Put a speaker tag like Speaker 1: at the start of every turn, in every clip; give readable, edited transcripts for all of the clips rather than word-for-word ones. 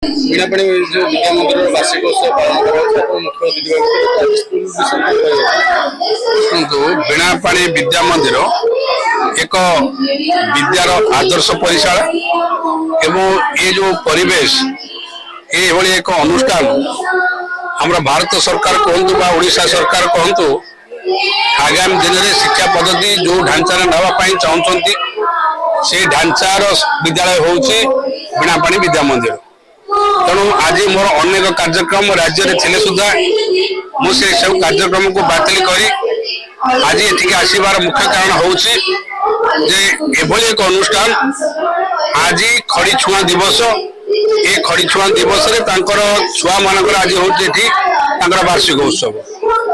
Speaker 1: बीणापाणी जो विद्या मंदिर वार्षिक उत्सव पालन बीणापाणी विद्या मंदिर एक विद्यार आदर्श परिशाला एवं ये जो परिवेश ये एक अनुष्ठान हमरा भारत सरकार कहतु बा ओडिशा सरकार कहतु आगामी दिन में शिक्षा पद्धति जो ढांचा नावाई चाहते से ढांचार विद्यालय हूँ बीणापाणी विद्या मंदिर। तेणु आज मोर अनेक कार्यक्रम राज्य में थे सुधा मुझे सब कार्यक्रम को बातिल कर आज ये आसबार मुख्य कारण हूँ एक अनुष्ठान आज खड़ी छुआ दिवस ये खड़ी छुआ दिवस छुआ मान आज हूँ वार्षिक उत्सव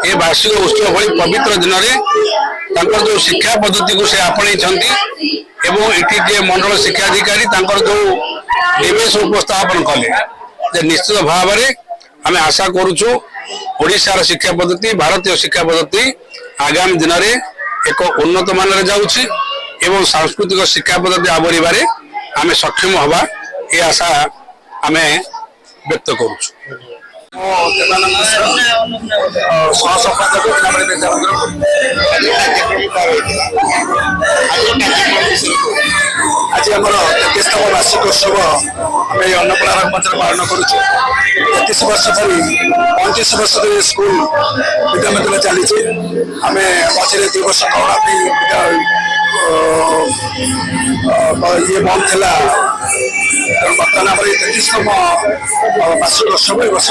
Speaker 1: ये वार्षिक उत्सव भली पवित्र दिन में जो शिक्षा पद्धति को से आपणे ये मंडल शिक्षाधिकारी जो निवेश उपस्थापन कले निश्चित भाव में आम आशा करुचु ओडिशार शिक्षा पद्धति भारतीय शिक्षा पद्धति आगामी दिन में एक उन्नत मान जाऊँगी एवं सांस्कृतिक शिक्षा पद्धति आवरिबारे आम सक्षम हवा ये आशा आम व्यक्त करुचु।
Speaker 2: आज आम 33तम वार्षिक उत्सव आम अन्नपूर्णा रंगमंच पालन करुचु। 33 वर्ष धरी 35 वर्ष धरी स्कूल विद्या मंदिर चली आम मझे 2 वर्ष करोना ये बंद था बर्तमान आम 33तम वार्षिक उत्सव ए वर्ष